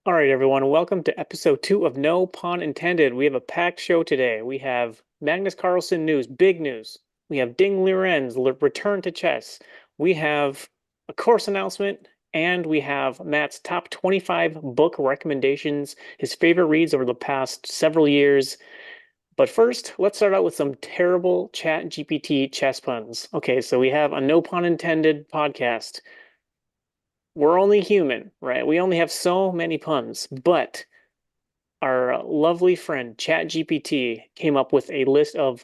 All right, everyone, welcome to episode 2 of No Pun Intended. We have a packed show today. We have Magnus Carlsen news, big news. We have Ding Liren's return to chess. We have a course announcement, and we have Matt's top 25 book recommendations, his favorite reads over the past several years. But first, let's start out with some terrible ChatGPT chess puns. Okay, so we have a No Pun Intended podcast. We're only human, right? We only have so many puns, but our lovely friend ChatGPT came up with a list of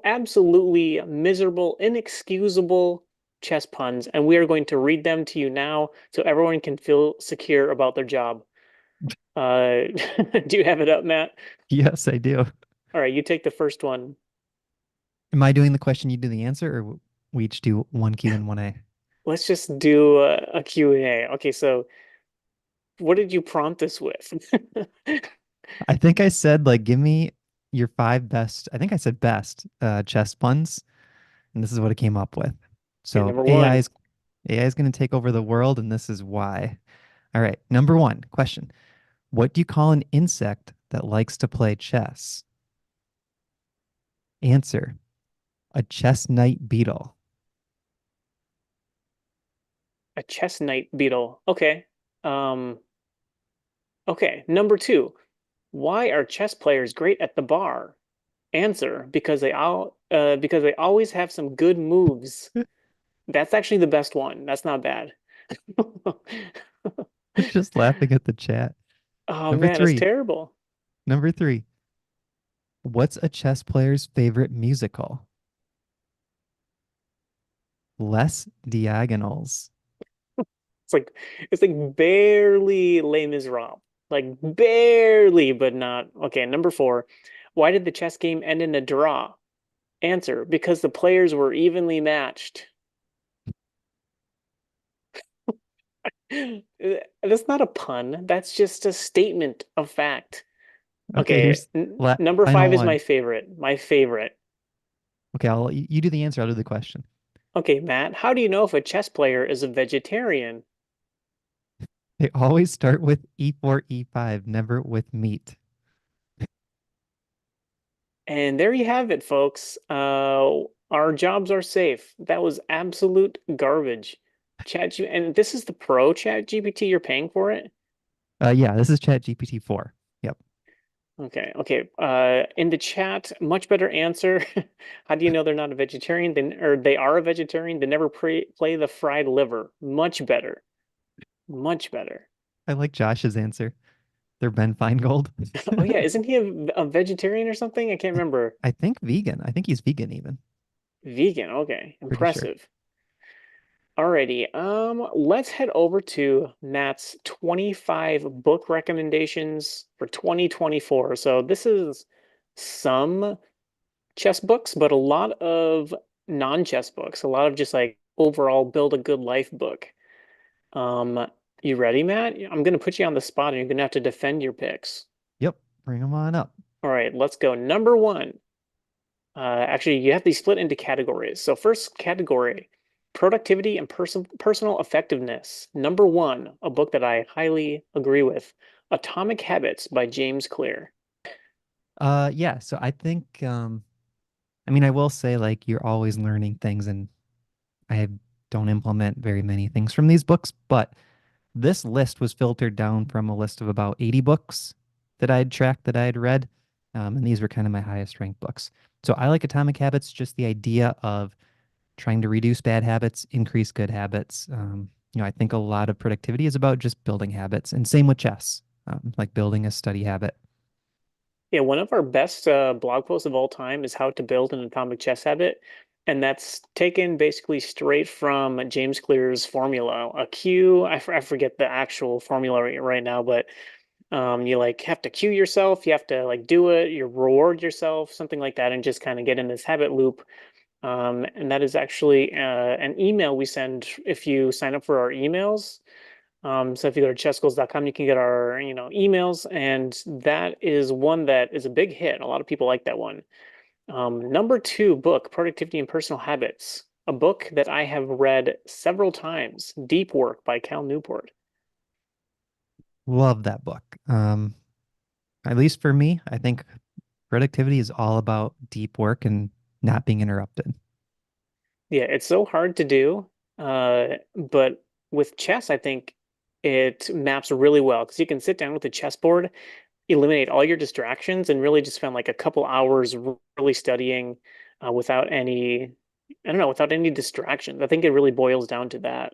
absolutely miserable, inexcusable chess puns, and we are going to read them to you now so everyone can feel secure about their job. Uh, do you have it up, Matt? Yes, I do. All right, you take the first one. Am I doing the question, you do the answer, or we each do one Q and one A? Let's just do a Q&A. Okay, so what did you prompt this with? I think I said like give me your five best. I think I said best chess puns, and this is what it came up with. Okay, So number one, AI is going to take over the world, and this is why. All right, number one question: what do you call an insect that likes to play chess? Answer: a chestnut beetle. a chestnut beetle. Okay. Um, okay, number two. Why are chess players great at the bar? Answer, because they always have some good moves. That's actually the best one. That's not bad. Just laughing at the chat. Oh Number man, it's three. terrible. Number three. What's a chess player's favorite musical? Less diagonals. It's like it's like barely Les Miserables. Like barely, but not. Okay, number four. Why did the chess game end in a draw? Answer, because the players were evenly matched. That's not a pun. That's just a statement of fact. Okay, Okay, here's la number final five is my one. favorite. My favorite. Okay, you do the answer, I'll do the question. Okay, Matt, how do you know if a chess player is a vegetarian? They always start with E4, E5, never with meat. And there you have it, folks. Our jobs are safe. That was absolute garbage. And this is the pro Chat GPT. You're paying for it? Yeah, this is ChatGPT 4. Yep. Okay, okay. In the chat, much better answer. How do you know they're not a vegetarian? Or they are a vegetarian. They never play the fried liver. Much better. Much better. I like Josh's answer. They're Ben Feingold. Oh yeah, isn't he a vegetarian or something? I can't I, remember. I think vegan. I think he's vegan even. Vegan. Okay, Pretty sure. impressive. Alrighty. Let's head over to Matt's 25 book recommendations for 2024. So this is some chess books, but a lot of non-chess books, a lot of just like overall build a good life book. Um, you ready, Matt? I'm gonna put you on the spot and you're gonna have to defend your picks. Yep. Bring them on up. All right, let's go. Number one. Actually, you have these split into categories. So first category, productivity and personal effectiveness. Number one, a book that I highly agree with, Atomic Habits by James Clear. Yeah, so I think I mean I will say like you're always learning things and I don't implement very many things from these books, but this list was filtered down from a list of about 80 books that I had tracked that I had read. And these were kind of my highest ranked books. So I like Atomic Habits, just the idea of trying to reduce bad habits, increase good habits. I think a lot of productivity is about just building habits, and same with chess, like building a study habit. Yeah, one of our best blog posts of all time is How to Build an Atomic Chess Habit. And that's taken basically straight from James Clear's formula. A Q, I forget the actual formula right now, but you like have to cue yourself, you have to like do it, you reward yourself, something like that, and just kind of get in this habit loop. And that is actually an email we send if you sign up for our emails. So if you go to chessgoals.com, you can get our, emails, and that is one that is a big hit. A lot of people like that one. Number two book, Productivity and Personal Habits, a book that I have read several times, Deep Work by Cal Newport. Love that book. At least for me, I think productivity is all about deep work and not being interrupted. Yeah, it's so hard to do. But with chess, I think it maps really well because you can sit down with a chessboard, eliminate all your distractions, and really just spend like a couple hours really studying without any, I don't know, without any distractions. I think it really boils down to that.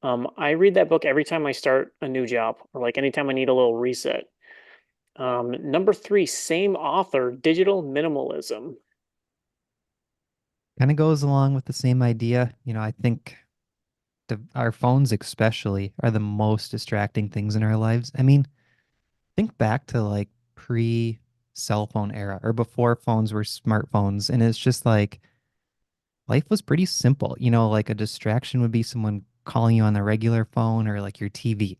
I read that book every time I start a new job or like anytime I need a little reset. Number three, same author, Digital Minimalism. Kind of goes along with the same idea. I think our phones especially are the most distracting things in our lives. I mean, think back to like pre cell phone era or before phones were smartphones, and it's just like life was pretty simple. Like a distraction would be someone calling you on the regular phone or like your TV,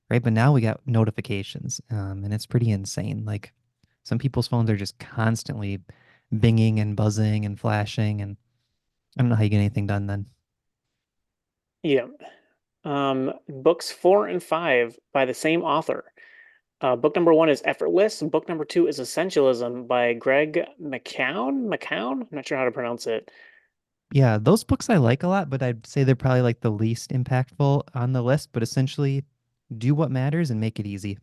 right? But now we got notifications, and it's pretty insane. Like some people's phones are just constantly binging and buzzing and flashing, and I don't know how you get anything done then. Yeah. Books four and five by the same author. Book number one is Effortless. Book number two is Essentialism by Greg McCown. McCown? I'm not sure how to pronounce it. Yeah, those books I like a lot, but I'd say they're probably like the least impactful on the list, but essentially do what matters and make it easy.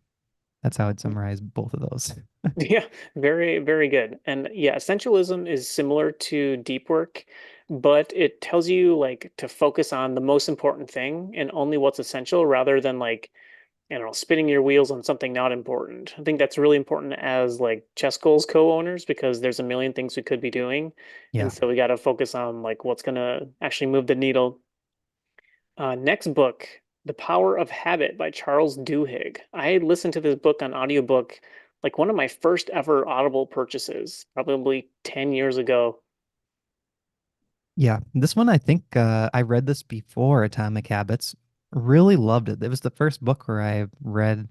That's how I'd summarize both of those. Yeah, very, very good. And yeah, Essentialism is similar to deep work, but it tells you like to focus on the most important thing and only what's essential rather than like, I don't know, spinning your wheels on something not important. I think that's really important as like ChessGoals co-owners because there's a million things we could be doing. And Yeah. so we got to focus on like what's gonna actually move the needle. Next book, The Power of Habit by Charles Duhigg. I listened to this book on audiobook, like one of my first ever Audible purchases, probably 10 years ago. Yeah. This one, I think I read this before Atomic Habits. Really loved it. It was the first book where I read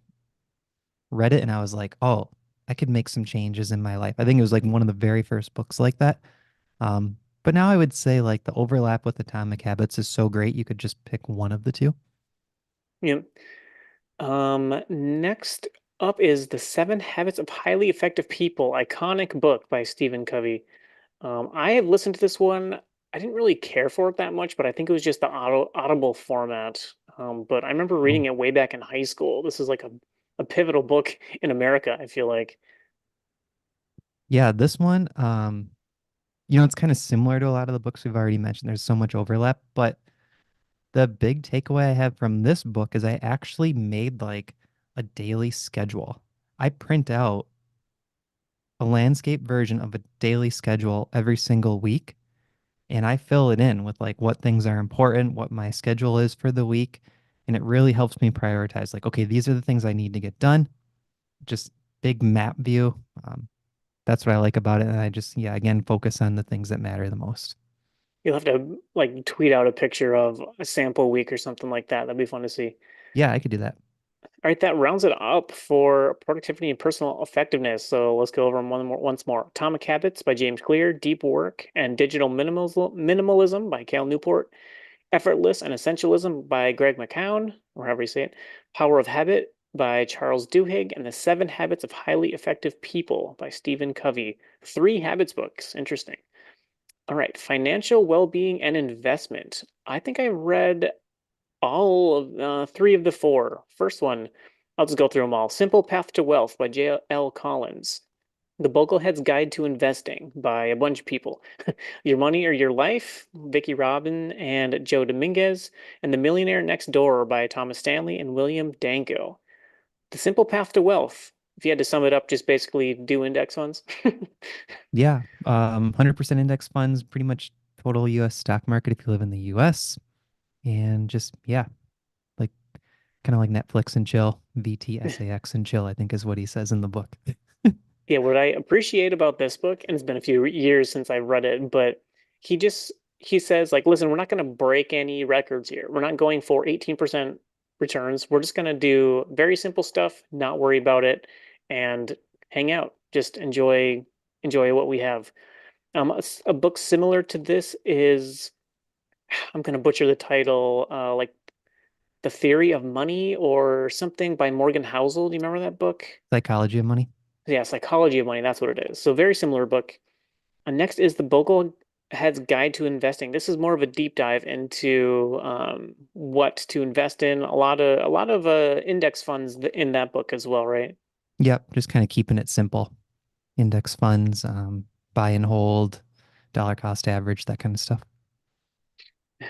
it and I was like, oh, I could make some changes in my life. I think it was like one of the very first books like that. But now I would say like the overlap with Atomic Habits is so great you could just pick one of the two. Yeah. Next up is The Seven Habits of Highly Effective People, iconic book by Stephen Covey. I have listened to this one. I didn't really care for it that much, but I think it was just the audible format. But I remember reading Oh. it way back in high school. This is like a pivotal book in America, I feel like. Yeah, this one, it's kind of similar to a lot of the books we've already mentioned. There's so much overlap, but the big takeaway I have from this book is I actually made like a daily schedule. I print out a landscape version of a daily schedule every single week, and I fill it in with like what things are important, what my schedule is for the week, and it really helps me prioritize like, okay, these are the things I need to get done. Just big map view. Um, that's what I like about it, and I just, yeah, again, focus on the things that matter the most. You'll have to like tweet out a picture of a sample week or something like that. That'd be fun to see. Yeah, I could do that. All right, that rounds it up for productivity and personal effectiveness. So let's go over them once more. Atomic Habits by James Clear, Deep Work and Digital Minimalism by Cal Newport, Effortless and Essentialism by Greg McCown, or however you say it, Power of Habit by Charles Duhigg, and The Seven Habits of Highly Effective People by Stephen Covey. Three habits books. Interesting. All right, financial well-being and investment. I think I read all of three of the four. First one, I'll just go through them all. Simple Path to Wealth by J.L. Collins. The Boglehead's Guide to Investing by a bunch of people. Your Money or Your Life, Vicki Robin and Joe Dominguez, and The Millionaire Next Door by Thomas Stanley and William Danko. The Simple Path to Wealth. If you had to sum it up, just basically do index funds. Yeah, 100% index funds, pretty much total US stock market if you live in the US. And just, yeah, like kind of like Netflix and chill, VTSAX and chill, I think is what he says in the book. Yeah, what I appreciate about this book, and it's been a few years since I read it, but he says like, listen, we're not going to break any records here. We're not going for 18% returns. We're just going to do very simple stuff, not worry about it, and hang out. Just enjoy what we have. A book similar to this is I'm going to butcher the title, like The Theory of Money or something by Morgan Housel. Do you remember that book? Psychology of Money. Yeah, Psychology of Money. That's what it is. So very similar book. Next is the Boglehead's Guide to Investing. This is more of a deep dive into what to invest in. A lot of index funds in that book as well, right? Yep, just kind of keeping it simple. Index funds, buy and hold, dollar cost average, that kind of stuff.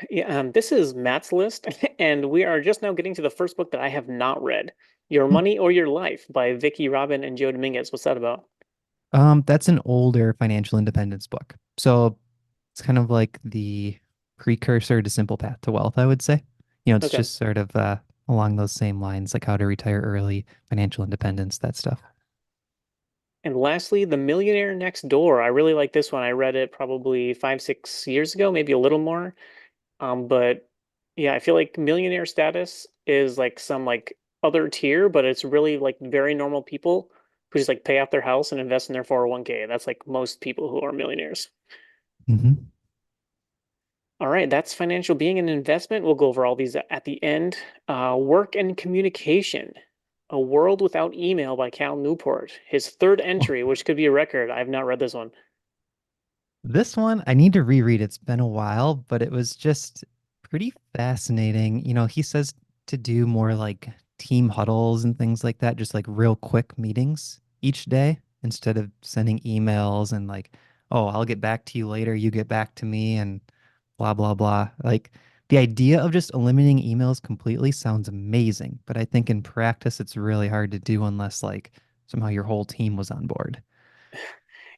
Yeah, this is Matt's list, and we are just now getting to the first book that I have not read. Your Hmm. Money or Your Life by Vicky Robin and Joe Dominguez. What's that about? That's an older financial independence book. So it's kind of like the precursor to Simple Path to Wealth, I would say. It's Okay. just sort of along those same lines, like how to retire early, financial independence, that stuff. And lastly, The Millionaire Next Door. I really like this one. I read it probably 5, 6 years ago, maybe a little more. But yeah, I feel like millionaire status is like some like other tier, but it's really like very normal people who just like pay off their house and invest in their 401k. That's like most people who are millionaires. Hmm. All right, that's financial being an investment. We'll go over all these at the end. Work and communication. A World Without Email by Cal Newport. His third entry, which could be a record. I have not read this one. This one I need to reread. It's been a while, but it was just pretty fascinating. He says to do more like team huddles and things like that, just like real quick meetings each day instead of sending emails and like, oh, I'll get back to you later, you get back to me and blah blah blah. Like the idea of just eliminating emails completely sounds amazing, but I think in practice it's really hard to do unless like somehow your whole team was on board.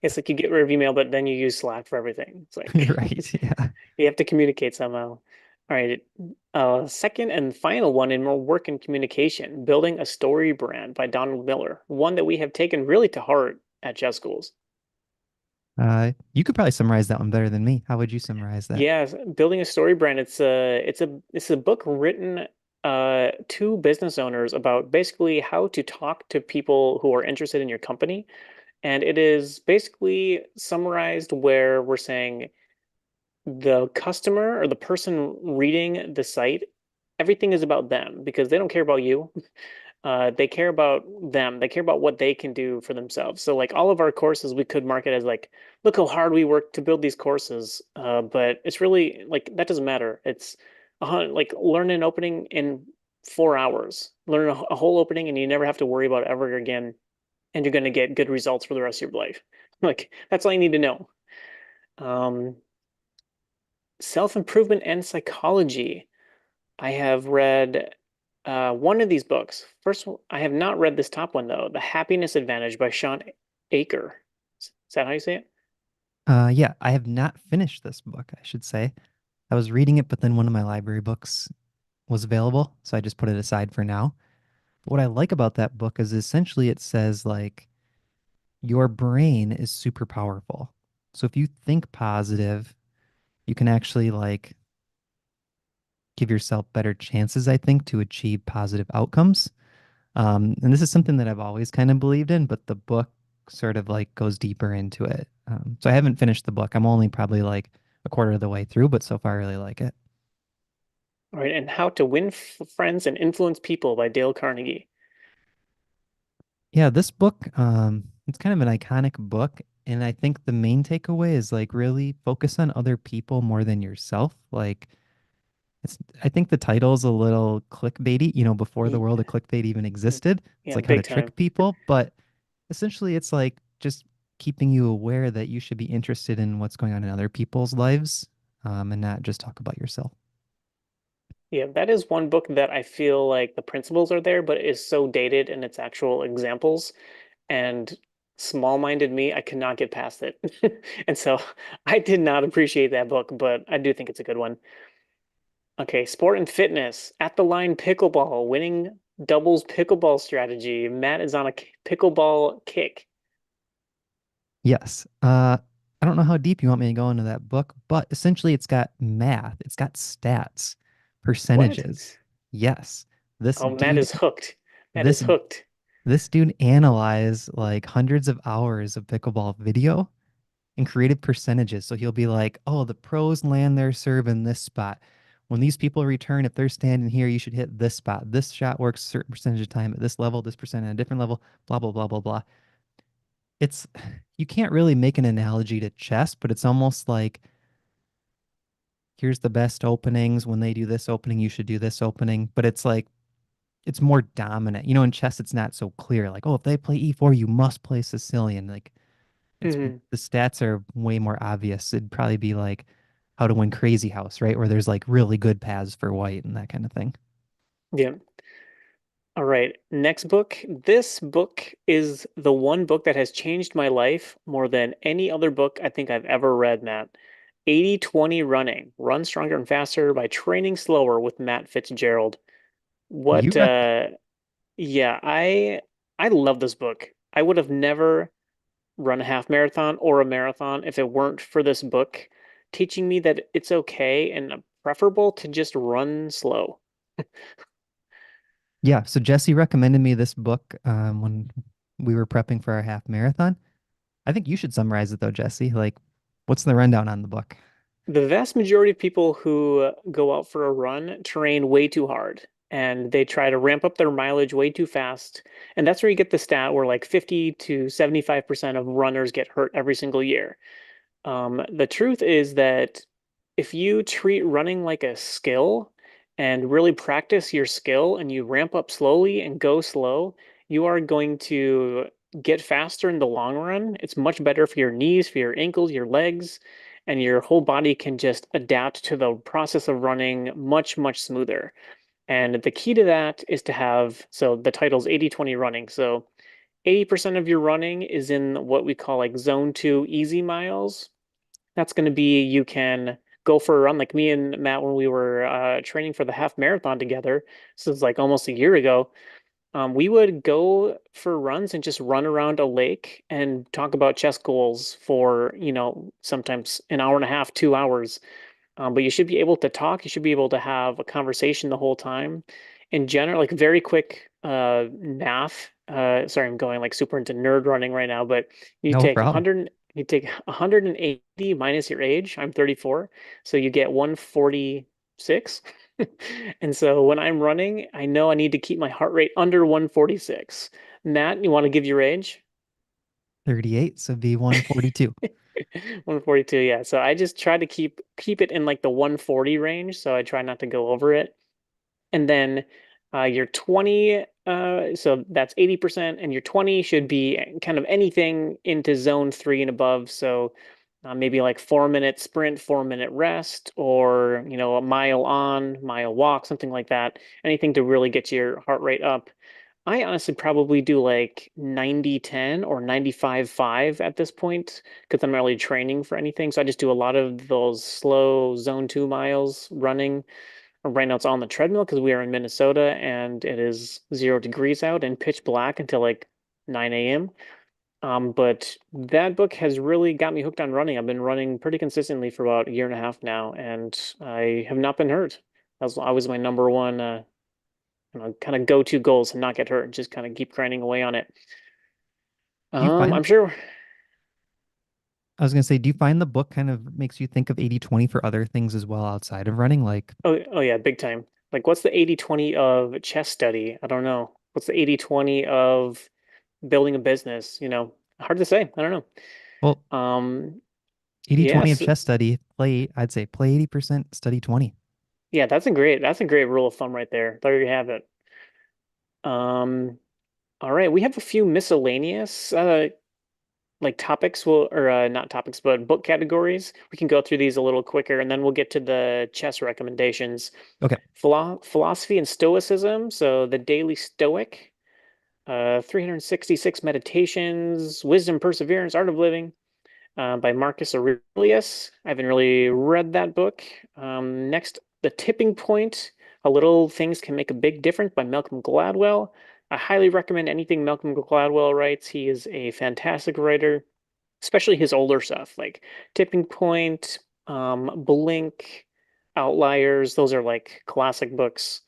It's like you get rid of email, but then you use Slack for everything. It's like Right. Yeah. you have to communicate somehow. All right. Second and final one in more work and communication, Building a Story Brand by Donald Miller, one that we have taken really to heart at Chess Schools. You could probably summarize that one better than me. How would you summarize that? Yes, Building a Story Brand. It's a book written to business owners about basically how to talk to people who are interested in your company. And it is basically summarized where we're saying the customer or the person reading the site, everything is about them because they don't care about you. They care about them. They care about what they can do for themselves. So, like all of our courses, we could market as like, look how hard we work to build these courses. But it's really like that doesn't matter. It's like learn an opening in 4 hours, learn a whole opening, and you never have to worry about it ever again. And you're going to get good results for the rest of your life. Like that's all you need to know. Um, Self-improvement and psychology. I have read one of these books. First, I have not read this top one though. The Happiness Advantage by Sean Aker. Is that how you say it? Yeah, I have not finished this book, I should say. I was reading it, but then one of my library books was available, so I just put it aside for now. But what I like about that book is essentially it says like your brain is super powerful. So if you think positive, you can actually like give yourself better chances, I think, to achieve positive outcomes. And this is something that I've always kind of believed in, but the book sort of like goes deeper into it. So I haven't finished the book. I'm only probably like a quarter of the way through, but so far I really like it. All right, and How to Win Friends and Influence People by Dale Carnegie. Yeah, this book, it's kind of an iconic book. And I think the main takeaway is like really focus on other people more than yourself. Like it's, I think the title is a little clickbaity, before the world Yeah, of clickbait even existed. It's yeah, like how to big time. trick people, but essentially it's like just keeping you aware that you should be interested in what's going on in other people's lives, and not just talk about yourself. Yeah, that is one book that I feel like the principles are there, but it is so dated in its actual examples. And small-minded me, I could not get past it. And so I did not appreciate that book, but I do think it's a good one. Okay, sport and fitness. At the line pickleball, winning doubles pickleball strategy. Matt is on a pickleball kick. Yes. I don't know how deep you want me to go into that book, but essentially it's got math, it's got stats, What? percentages. Yes. This Oh, Matt dude, is hooked. Matt is this hooked. this dude analyzed like hundreds of hours of pickleball video and created percentages. So he'll be like, oh, the pros land their serve in this spot. when these people return, if they're standing here, you should hit this spot. This shot works a certain percentage of time at this level, this percent at a different level, blah, blah, blah, blah, blah. It's, you can't really make an analogy to chess, but it's almost like here's the best openings. When they do this opening, you should do this opening. But it's like, it's more dominant. You know, in chess, it's not so clear. Like, oh, if they play e4, you must play Sicilian. Like, it's Hmm. the stats are way more obvious. It'd probably be like how to win Crazy House, right? Where there's like really good paths for white and that kind of thing. Yeah. All right. Next book. This book is the one book that has changed my life more than any other book I think I've ever read, Matt. 80-20 Running. Run Stronger and Faster by Training Slower with Matt Fitzgerald. You What rec yeah, I love this book. I would have never run a half marathon or a marathon if it weren't for this book teaching me that it's okay and preferable to just run slow. Yeah, so Jesse recommended me this book when we were prepping for our half marathon. I think you should summarize it though, Jesse. Like, what's the rundown on the book? The vast majority of people who go out for a run train way too hard and they try to ramp up their mileage way too fast. And that's where you get the stat where like 50 to 75% of runners get hurt every single year. The truth is that if you treat running like a skill and really practice your skill and you ramp up slowly and go slow, you are going to get faster in the long run. It's much better for your knees, for your ankles, your legs, and your whole body can just adapt to the process of running much, much smoother. And the key to that is to have, so the title's 80-20 running. So 80% of your running is in what we call like zone two easy miles. That's going to be you can go for a run like me and Matt when we were training for the half marathon together. This is like almost a year ago. We would go for runs and just run around a lake and talk about chess goals for, sometimes an hour and a half, 2 hours. But you should be able to talk. You should be able to have a conversation the whole time. In general, like very quick math. Sorry, I'm going like super into nerd running right now, but you No take problem. 100, you take 180 minus your age. I'm 34, so you get 146. And so when I'm running, I know I need to keep my heart rate under 146. Matt, you want to give your age? 38, so be 142. 142, yeah. So I just try to keep it in like the 140 range, so I try not to go over it. And then your 20, so that's 80%, and your 20 should be kind of anything into zone three and above. So maybe like 4 minute sprint, 4 minute rest, or a mile on, mile walk, something like that. Anything to really get your heart rate up. I honestly probably do like 90-10 or 95-5 at this point because I'm not really training for anything. So I just do a lot of those slow zone two miles running. Right now it's on the treadmill because we are in Minnesota and it is 0 degrees out and pitch black until like 9 a.m. But that book has really got me hooked on running. I've been running pretty consistently for about a year and a half now, and I have not been hurt. That was always my number one kind of go-to goals to not get hurt and just kind of keep grinding away on it. Do you find, I'm sure. I was going to say, do you find the book kind of makes you think of 80-20 for other things as well outside of running? Like, Oh yeah, big time. Like, what's the 80-20 of chess study? I don't know. What's the 80-20 of building a business? Hard to say. I don't well, know. 80-20 of Yes, chess study, I'd say play 80%, study 20. yeah, that's a great rule of thumb right there. There you have it. Um, all right, we have a few miscellaneous like topics will or not topics but book categories. We can go through these a little quicker and then we'll get to the chess recommendations. Okay. Philosophy and Stoicism, so the Daily Stoic, 366 Meditations, Wisdom, Perseverance, Art of Living, by Marcus Aurelius. I haven't really read that book. Next, The Tipping Point, How Little Things Can Make a Big Difference by Malcolm Gladwell. I highly recommend anything Malcolm Gladwell writes. He is a fantastic writer, especially his older stuff like Tipping Point, Blink, Outliers. Those are like classic books.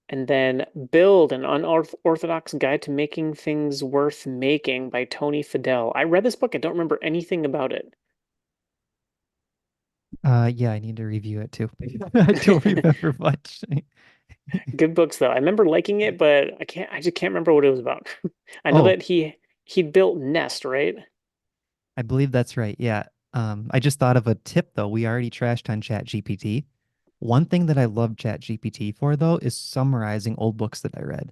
And then Build, an Unorthodox Guide to Making Things Worth Making by Tony Fadell. I read this book. I don't remember anything about it. Yeah, I need to review it too. I don't remember much. Good books though. I remember liking it, but I just can't remember what it was about. I know Oh, that he built Nest, right? I believe that's right. Yeah. I just thought of a tip though. We already trashed on ChatGPT. One thing that I love ChatGPT for though is summarizing old books that I read.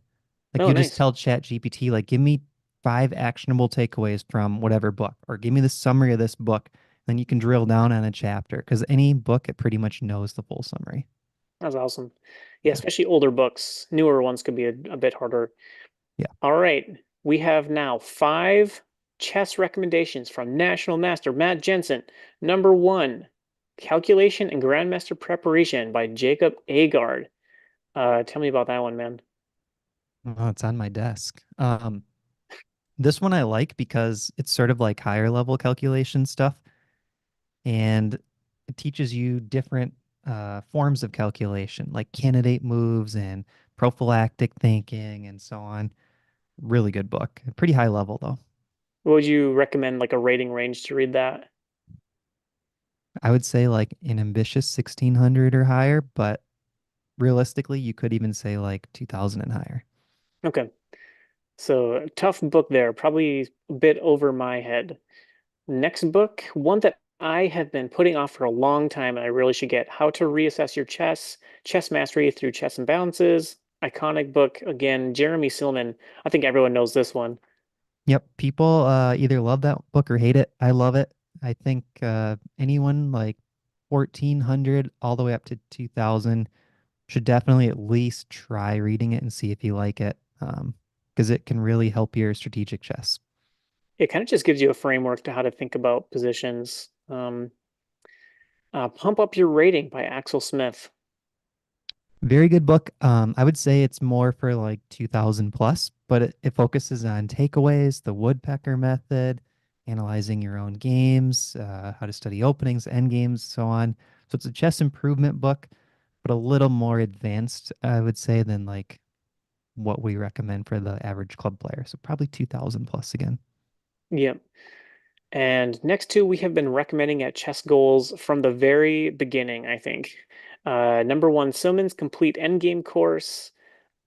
Like Oh, you just nice. tell ChatGPT, like, give me 5 actionable takeaways from whatever book, or give me the summary of this book. Then you can drill down on a chapter because any book, it pretty much knows the full summary. That's awesome. Yeah, Yeah. especially older books. Newer ones could be a bit harder. Yeah. All right. We have now five chess recommendations from National Master Matt Jensen. Number one, Calculation and Grandmaster Preparation by Jacob Agard. Tell me about that one, man. Oh, it's on my desk. This one I like because it's sort of like higher level calculation stuff, and it teaches you different forms of calculation, like candidate moves and prophylactic thinking and so on. Really good book. Pretty high level though. Would you recommend like a rating range to read that? I would say like an ambitious 1600 or higher, but realistically, you could even say like 2000 and higher. Okay. So tough book there, probably a bit over my head. Next book, one that I have been putting off for a long time and I really should get, How to Reassess Your Chess, Chess Mastery Through Chess Imbalances. Iconic book, again, Jeremy Silman. I think everyone knows this one. Yep, people either love that book or hate it. I love it. I think anyone like 1400 all the way up to 2000 should definitely at least try reading it and see if you like it, because it can really help your strategic chess. It kind of just gives you a framework to how to think about positions. Pump Up Your Rating by Axel Smith. Very good book. I would say it's more for like 2000 plus, but it focuses on takeaways, the woodpecker method, analyzing your own games, how to study openings, end games, so on. So it's a chess improvement book, but a little more advanced, I would say, than like what we recommend for the average club player. So probably 2000 plus again. Yep. And next two we have been recommending at Chess Goals from the very beginning, I think. Number one, Silman's Complete Endgame Course.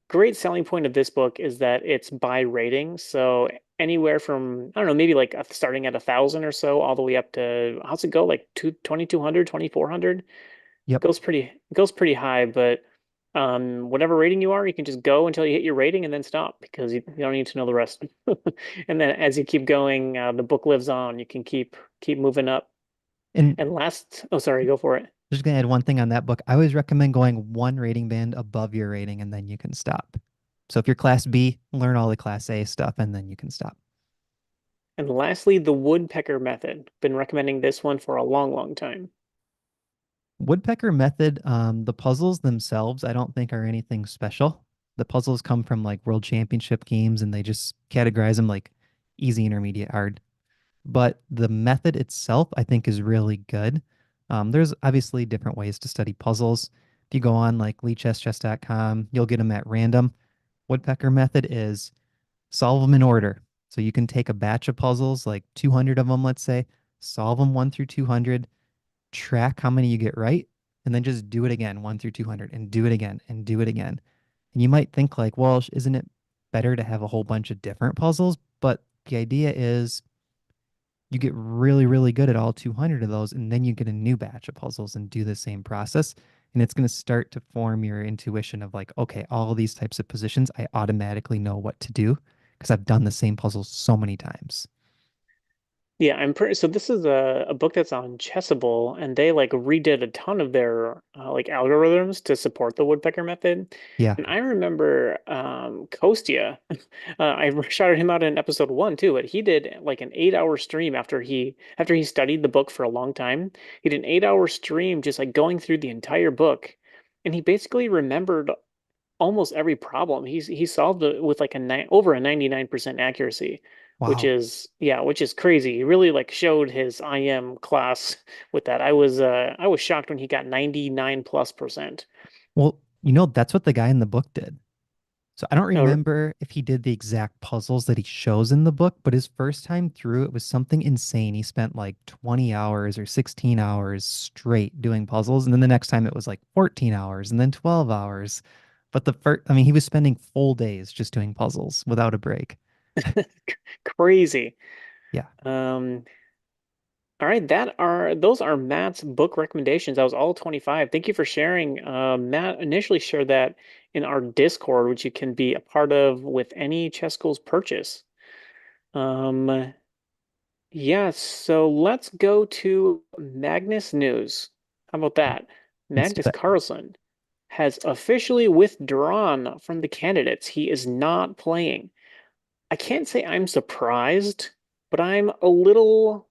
Great selling point of this book is that it's by rating. So anywhere from, I don't know, maybe like starting at 1,000 or so, all the way up to, how's it go? Like 2,200, 2,400? Yep. Goes pretty high, but whatever rating you are, you can just go until you hit your rating and then stop because you don't need to know the rest. And then as you keep going, the book lives on. You can keep moving up. And And last, oh sorry, go for it. just gonna add one thing on that book. I always recommend going one rating band above your rating and then you can stop. So if you're class B, learn all the class A stuff and then you can stop. And lastly, the woodpecker method. Been recommending this one for a long, long time. Woodpecker method, the puzzles themselves, I don't think are anything special. The puzzles come from like world championship games and they just categorize them like easy, intermediate, hard. But the method itself, I think, is really good. There's obviously different ways to study puzzles. If you go on like leechesschess.com, you'll get them at random. Woodpecker method is solve them in order. So you can take a batch of puzzles, like 200 of them, let's say, solve them 1 through 200, track how many you get right, and then just do it again, 1 through 200, and do it again, and do it again. And you might think, like, well, isn't it better to have a whole bunch of different puzzles? But the idea is you get really, really good at all 200 of those, and then you get a new batch of puzzles and do the same process. And it's going to start to form your intuition of like, okay, all of these types of positions, I automatically know what to do because I've done the same puzzles so many times. Yeah, I'm pretty. So this is a book that's on Chessable, and they like redid a ton of their like algorithms to support the woodpecker method. Yeah. And I remember Kostya, I shouted him out in episode one too, but he did like an 8 hour stream after he studied the book for a long time. He did an 8 hour stream just like going through the entire book, and he basically remembered almost every problem. He solved it with like over a 99% accuracy, which Wow. is yeah, which is crazy. He really like showed his IM class with that. I was shocked when he got 99 plus percent. Well, that's what the guy in the book did. So I don't Or remember if he did the exact puzzles that he shows in the book, but his first time through it was something insane. He spent like 20 hours or 16 hours straight doing puzzles. And then the next time it was like 14 hours and then 12 hours. But the first, I mean, he was spending full days just doing puzzles without a break. crazy. Yeah, Um, all right, those are Matt's book recommendations. That was all 25. Thank you for sharing. Matt initially shared that in our Discord, which you can be a part of with any Chess Schools purchase. Um, yeah, so let's go to Magnus News. How about that? let's do Magnus it. Carlsen has officially withdrawn from the candidates. He is not playing. I can't say I'm surprised, but I'm a little,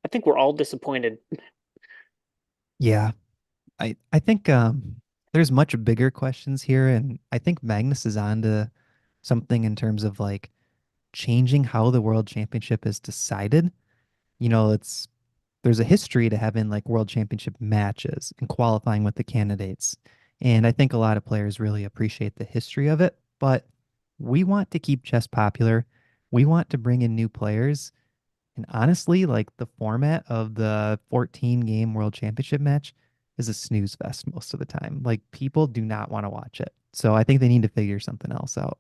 I think we're all disappointed. Yeah, I think there's much bigger questions here, and I think Magnus is on to something in terms of like changing how the world championship is decided. You know, it's there's a history to having like world championship matches and qualifying with the candidates. And I think a lot of players really appreciate the history of it, but we want to keep chess popular. We want to bring in new players. And honestly, like the format of the 14 game world championship match is a snooze fest most of the time. Like people do not want to watch it. So I think they need to figure something else out.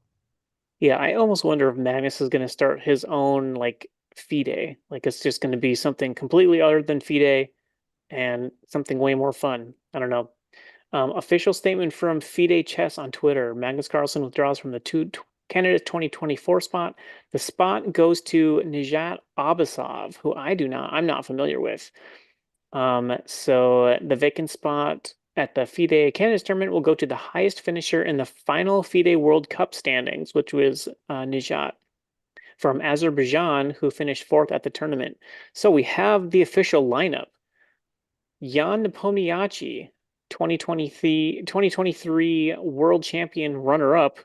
Yeah, I almost wonder if Magnus is going to start his own like FIDE. Like it's just going to be something completely other than FIDE and something way more fun. I don't know. Official statement from FIDE Chess on Twitter. Magnus Carlsen withdraws from the Canada 2024 spot. The spot goes to Nijat Abasov, who I'm not familiar with. So the vacant spot at the FIDE Candidates Tournament will go to the highest finisher in the final FIDE World Cup standings, which was Nijat from Azerbaijan, who finished fourth at the tournament. So we have the official lineup. Jan Nepomniachtchi, 2023 world champion runner-up,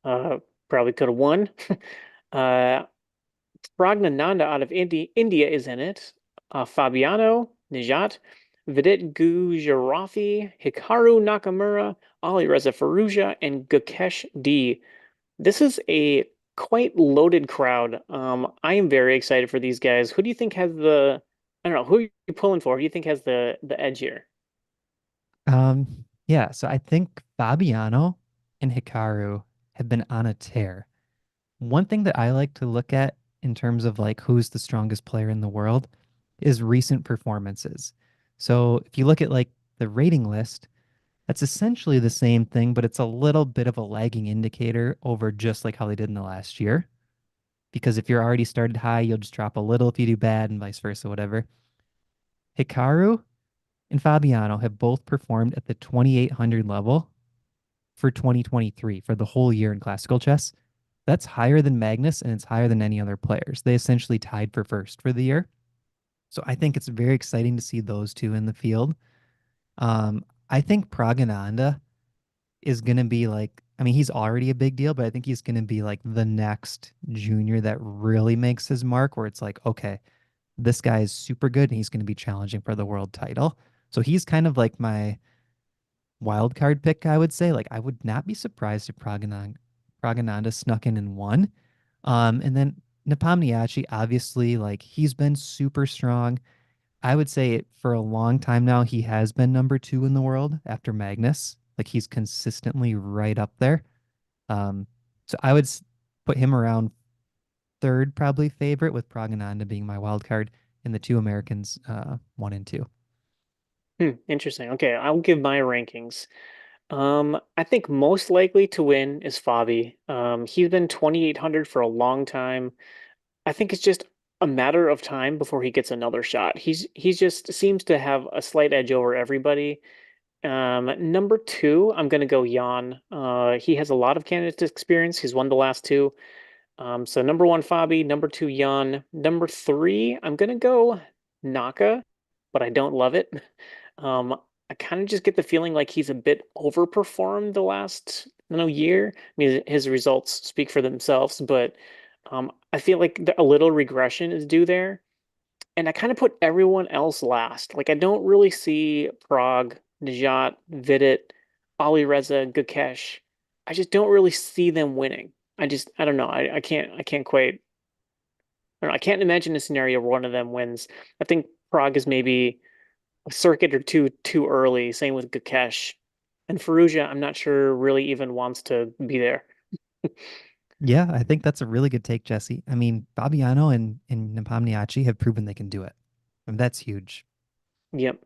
uh, probably could have won. uh, Pragnananda out of India is in it. Fabiano, Nijat, Vidit Gujarati, Hikaru Nakamura, Ali Reza Firouzja, and Gukesh D. This is a quite loaded crowd. I am very excited for these guys. Who do you think has I don't know, who are you pulling for? Who do you think has the edge here? Yeah, so I think Fabiano and Hikaru have been on a tear. One thing that I like to look at in terms of like who's the strongest player in the world is recent performances. So if you look at like the rating list, that's essentially the same thing, but it's a little bit of a lagging indicator over just like how they did in the last year. Because if you're already started high, you'll just drop a little if you do bad and vice versa, whatever. Hikaru and Fabiano have both performed at the 2800 level for 2023 for the whole year in classical chess. That's higher than Magnus and it's higher than any other players. They essentially tied for first for the year. So I think it's very exciting to see those two in the field. I think Pragananda is going to be like, I mean, he's already a big deal, but I think he's going to be like the next junior that really makes his mark, where it's like, okay, this guy is super good and he's going to be challenging for the world title. So he's kind of like my wild card pick, I would say. Like, I would not be surprised if Pragananda snuck in and won. And then Nepomniachtchi, obviously, like he's been super strong. I would say for a long time now, he has been number two in the world after Magnus. Like he's consistently right up there. Um, so I would put him around third, probably favorite, with Pragananda being my wild card, and the two Americans, one and two. Interesting. Okay, I'll give my rankings. I think most likely to win is Fabi. He's been 2800 for a long time. I think it's just a matter of time before he gets another shot. He's just seems to have a slight edge over everybody. Number two, I'm gonna go Jan. He has a lot of candidate experience. He's won the last two. So number one, Fabi. Number two, Jan. Number three, I'm gonna go Naka, but I don't love it. I kind of just get the feeling like he's a bit overperformed the last, year. I mean, his results speak for themselves, but I feel like a little regression is due there. And I kind of put everyone else last. Like I don't really see Prague, Najat, Vidit, Ali Reza, Gukesh. I just don't really see them winning. I don't know. I can't quite, I don't know. I can't imagine a scenario where one of them wins. I think Prague is maybe a circuit or two too early. Same with Gukesh. And Ferrugia, I'm not sure really even wants to be there. Yeah, I think that's a really good take, Jesse. I mean, Fabiano and Nepomniachtchi have proven they can do it. And that's huge. Yep.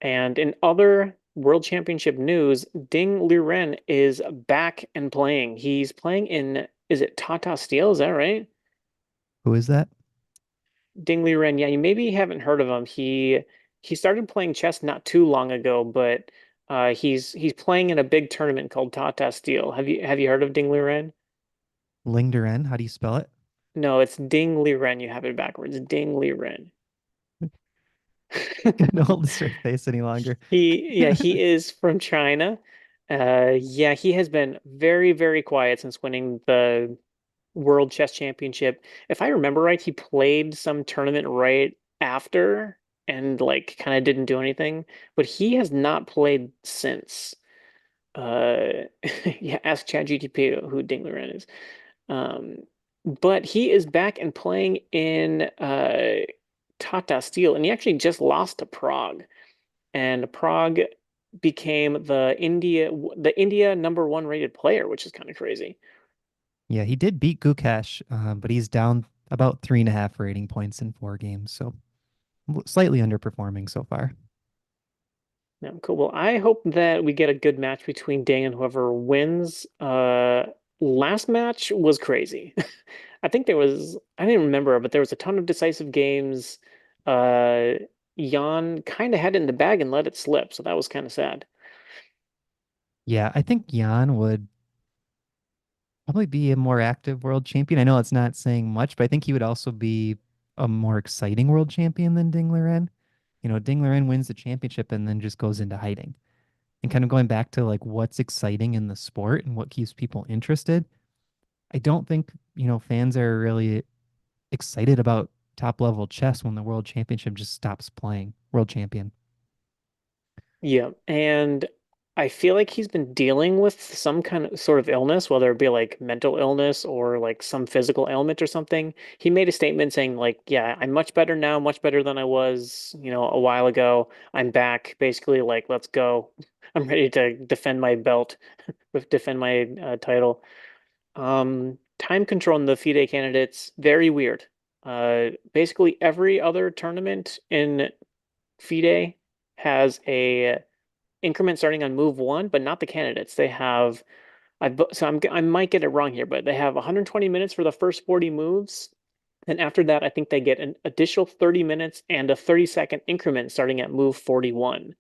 And in other World Championship news, Ding Liren is back and playing. He's playing in, is it Tata Steel? Is that right? Who is that? Ding Liren. Yeah, you maybe haven't heard of him. He started playing chess not too long ago, but he's playing in a big tournament called Tata Steel. Have you heard of Ding Liren? Lingderen. How do you spell it? No, it's Ding Liren. You have it backwards. Ding Liren. Couldn't hold a straight face any longer. He is from China. Yeah, he has been very, very quiet since winning the World Chess Championship. If I remember right, he played some tournament right after and like kind of didn't do anything, but he has not played since. Yeah, ask ChatGPT who Ding Liren is. Um, but he is back and playing in Tata Steel, and he actually just lost to Prague. And Prague became the India #1 rated player, which is kind of crazy. Yeah, he did beat Gukesh, but he's down about 3.5 rating points in 4 games. So slightly underperforming so far. Yeah, cool. Well, I hope that we get a good match between Ding and whoever wins. Last match was crazy. I think I didn't remember, but there was a ton of decisive games. Uh, Jan kind of had it in the bag and let it slip, so that was kind of sad. Yeah, I think Jan would probably be a more active world champion. I know it's not saying much, but I think he would also be a more exciting world champion than Ding Liren. Ding Liren wins the championship and then just goes into hiding. And kind of going back to like what's exciting in the sport and what keeps people interested, I don't think, fans are really excited about top level chess when the world championship just stops playing world champion. Yeah, and I feel like he's been dealing with some kind of sort of illness, whether it be like mental illness or like some physical ailment or something. He made a statement saying like, "Yeah, I'm much better now, much better than I was, a while ago. I'm back. Basically, like, let's go. I'm ready to defend my belt, defend my title." Time control in the FIDE candidates, very weird. Basically every other tournament in FIDE has a increment starting on move one, but not the candidates. They have I might get it wrong here, but they have 120 minutes for the first 40 moves. And after that, I think they get an additional 30 minutes and a 30-second increment starting at move 41.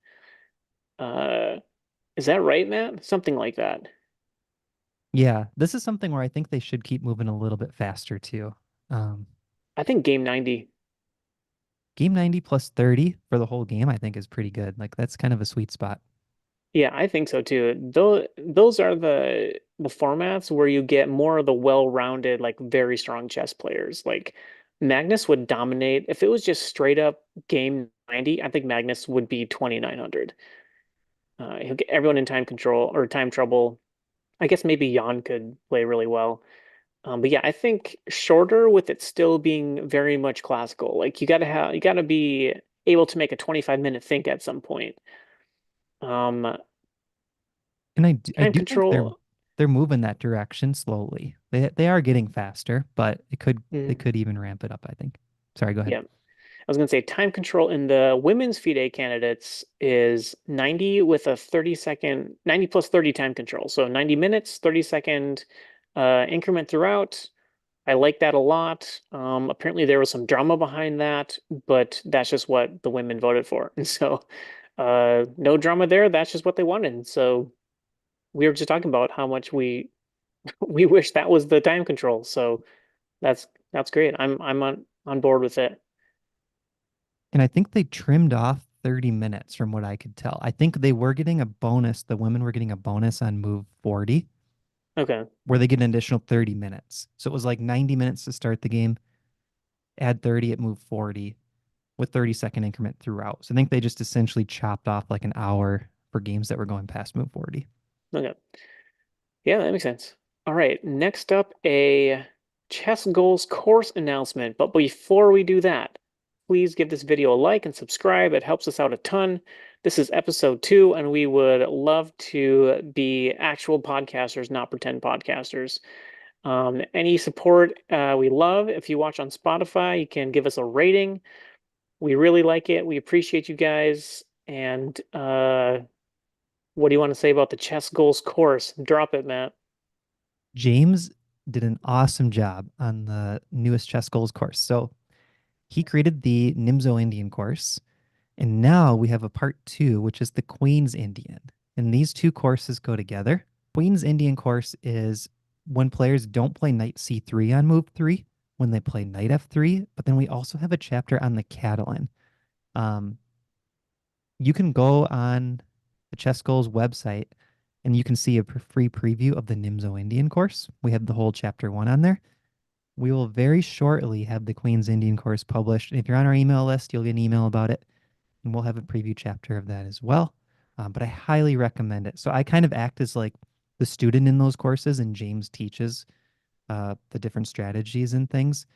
Uh, is that right, Matt? Something like that. Yeah, this is something where I think they should keep moving a little bit faster too. Um, I think game 90. Game 90 plus 30 for the whole game, I think is pretty good. Like that's kind of a sweet spot. Yeah, I think so too. Those are the formats where you get more of the well-rounded, like very strong chess players. Like Magnus would dominate. If it was just straight up game 90, I think Magnus would be 2,900. He'll get everyone in time control or time trouble. I guess maybe Jan could play really well. But yeah, I think shorter with it still being very much classical. Like you gotta be able to make a 25-minute think at some point. Um, And I Time do think they're control. they're moving that direction slowly. They are getting faster, but they Mm, could even ramp it up, I think. Sorry, go ahead. yeah. I was going to say time control in the women's FIDE candidates is 90 with a 30-second, 90 plus 30 time control. So 90 minutes, 30-second increment throughout. I like that a lot. Apparently there was some drama behind that, but that's just what the women voted for. And so no drama there. That's just what they wanted. And so we were just talking about how much we we wish that was the time control. So that's great. I'm on board with it. And I think they trimmed off 30 minutes from what I could tell. I think they were getting a bonus. The women were getting a bonus on move 40 Okay. where they get an additional 30 minutes. So it was like 90 minutes to start the game, add 30 at move 40 with 30-second increment throughout. So I think they just essentially chopped off like an hour for games that were going past move 40. Okay. Yeah, that makes sense. All right, next up, a chess goals course announcement. But before we do that, please give this video a like and subscribe. It helps us out a ton. This is episode 2, and we would love to be actual podcasters, not pretend podcasters. Any support we love. If you watch on Spotify, you can give us a rating. We really like it. We appreciate you guys. And what do you want to say about the chess goals course? Drop it, Matt. James did an awesome job on the newest chess goals course. So he created the Nimzo Indian course, and now we have a part two, which is the Queen's Indian. And these two courses go together. Queen's Indian course is when players don't play knight c3 on move 3, when they play knight f3, but then we also have a chapter on the Catalan. Um, you can go on the Chess Goals website and you can see a free preview of the Nimzo Indian course. We have the whole chapter 1 on there. We will very shortly have the Queen's Indian course published. And if you're on our email list, you'll get an email about it. And we'll have a preview chapter of that as well. But I highly recommend it. So I kind of act as like the student in those courses, and James teaches the different strategies and things.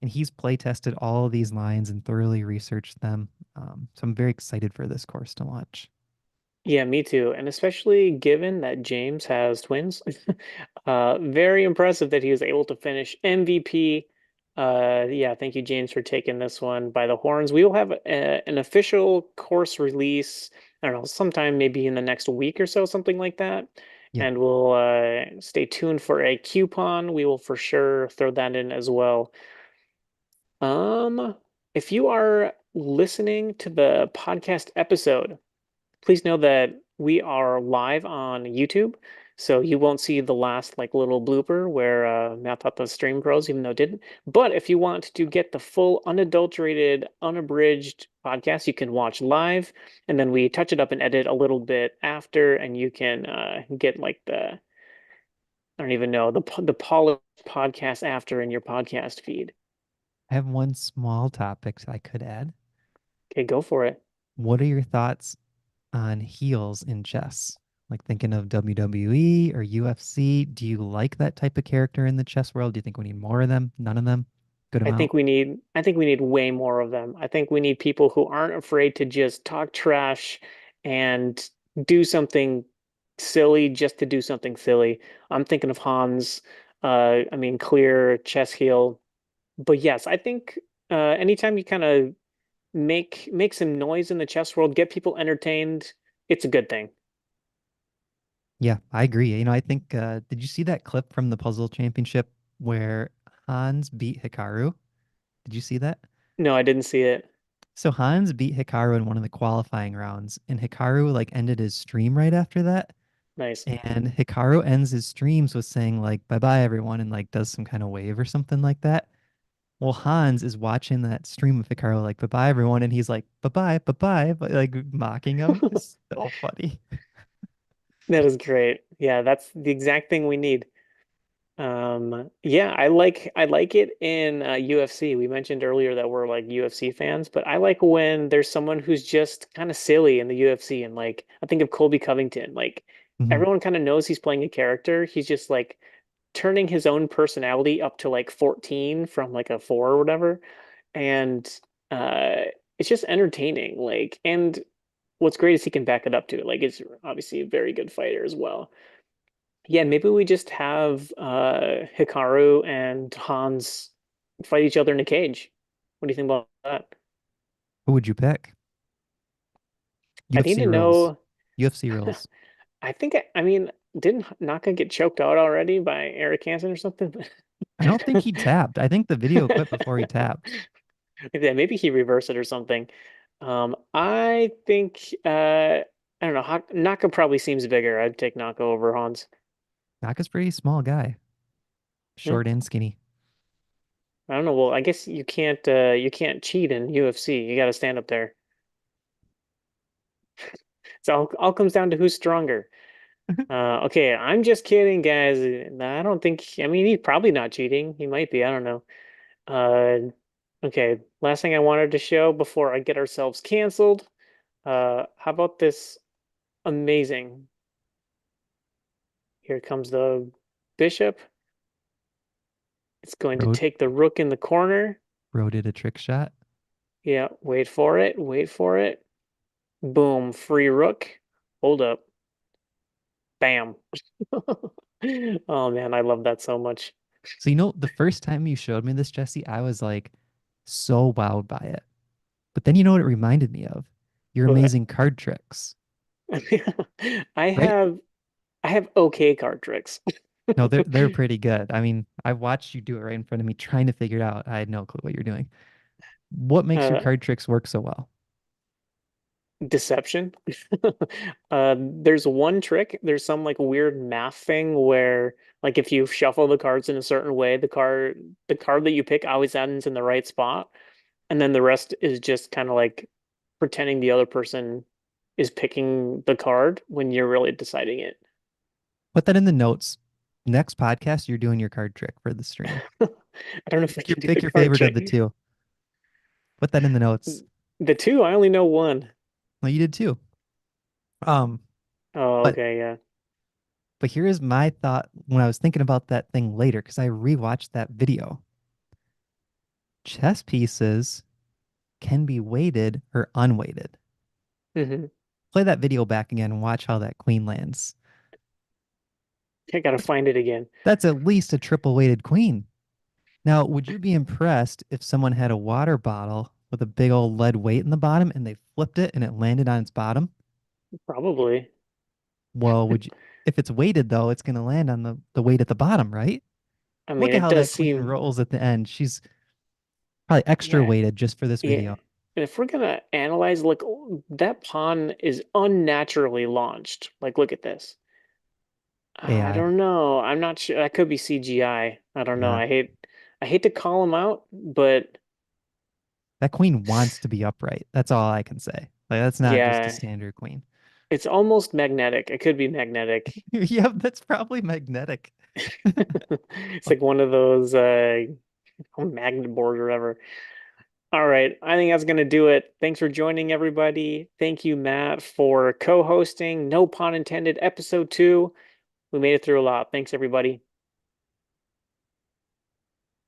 And he's play tested all of these lines and thoroughly researched them. So I'm very excited for this course to launch. Yeah, me too. And especially given that James has twins. Very impressive that he was able to finish MVP. Yeah, thank you, James, for taking this one by the horns. We will have an official course release, I don't know, sometime maybe in the next week or so, something like that. Yep. And we'll stay tuned for a coupon. We will for sure throw that in as well. Um, if you are listening to the podcast episode, please know that we are live on YouTube, so you won't see the last like little blooper where Matt thought the stream froze, even though it didn't. But if you want to get the full, unadulterated, unabridged podcast, you can watch live, and then we touch it up and edit a little bit after, and you can get like the I don't even know the polished podcast after in your podcast feed. I have one small topic I could add. Okay, go for it. What are your thoughts on heels in chess? Like thinking of WWE or UFC. Do you like that type of character in the chess world? Do you think we need more of them? None of them? Good amount? I think we need way more of them. I think we need people who aren't afraid to just talk trash and do something silly just to do something silly. I'm thinking of Hans, I mean clear chess heel. But yes, I think anytime you kind of make some noise in the chess world, get people entertained, it's a good thing. Yeah, I agree. I think, did you see that clip from the Puzzle Championship where Hans beat Hikaru? Did you see that? No, I didn't see it. So Hans beat Hikaru in one of the qualifying rounds, and Hikaru like ended his stream right after that. Nice. And Hikaru ends his streams with saying like bye bye everyone and like does some kind of wave or something like that. Well, Hans is watching that stream of Hikaru like bye bye everyone, and he's like bye bye, but like mocking him. It's so funny. That is great. Yeah, that's the exact thing we need. Yeah, I like it in UFC. We mentioned earlier that we're like UFC fans, but I like when there's someone who's just kind of silly in the UFC and like I think of Colby Covington. Like Mhm. everyone kind of knows he's playing a character. He's just like turning his own personality up to like 14 from like a 4 or whatever. And uh it's just entertaining. Like and what's great is he can back it up too. Like it's obviously a very good fighter as well. Yeah, maybe we just have Hikaru and Hans fight each other in a cage. What do you think about that? Who would you pick? I need UFC to rules. know. UFC rules. I think I mean, didn't Naka get choked out already by Eric Hansen or something? I don't think he tapped. I think the video quit before he tapped. Yeah, maybe he reversed it or something. I think I don't know. Naka probably seems bigger. I'd take Naka over Hans. Naka's a pretty small guy, Yeah, short and skinny. I don't know. Well, I guess you can't cheat in UFC. You got to stand up there. So all comes down to who's stronger. Okay, I'm just kidding, guys. I don't think, I mean, he's probably not cheating. He might be, I don't know. Okay, last thing I wanted to show before I get ourselves canceled. How about this amazing? Here comes the bishop. It's going to Road take the rook in the corner. roaded a trick shot. Yeah, wait for it. Wait for it. Boom, free rook. Hold up. Bam. Oh man, I love that so much. So the first time you showed me this, Jesse, I was like so wowed by it. But then you know what it reminded me of? Your But amazing card tricks, I right? have I have okay card tricks. No, they're pretty good. I mean, I watched you do it right in front of me trying to figure it out. I had no clue what you're doing. What makes your Uh, card tricks work so well? Deception. There's one trick. There's some like weird math thing where like if you shuffle the cards in a certain way, the card that you pick always ends in the right spot, and then the rest is just kind of like pretending the other person is picking the card when you're really deciding it. Put that in the notes. Next podcast, you're doing your card trick for the stream. I don't know if I can do Pick the your card favorite of the trick. two. Put that in the notes. The two, I only know one. Well, you did too. Um, Oh, but okay, yeah. here is my thought when I was thinking about that thing later, because I rewatched that video. Chess pieces can be weighted or unweighted. Hmm. Play that video back again and watch how that queen lands. I gotta find it again. That's at least a triple weighted queen. Now, would you be impressed if someone had a water bottle with a big old lead weight in the bottom and they flipped it and it landed on its bottom? Probably. Well, if it's weighted though, it's going to land on the weight at the bottom, right? I mean, Look at it how does that queen seem, rolls at the end. She's probably extra yeah, weighted just for this yeah. video. And if we're gonna analyze, like that pawn is unnaturally launched. Like, look at this. I AI. don't know. I'm not sure. That could be CGI. I don't know. Yeah. I hate to call him out, but That queen wants to be upright. That's all I can say. Like that's not just a yeah, standard queen. it's almost magnetic. It could be magnetic. Yep, that's probably magnetic. It's like one of those magnet board or whatever. All right, I think that's gonna do it. Thanks for joining, everybody. Thank you, Matt, for co-hosting. No pun intended, episode 2. We made it through a lot. Thanks, everybody.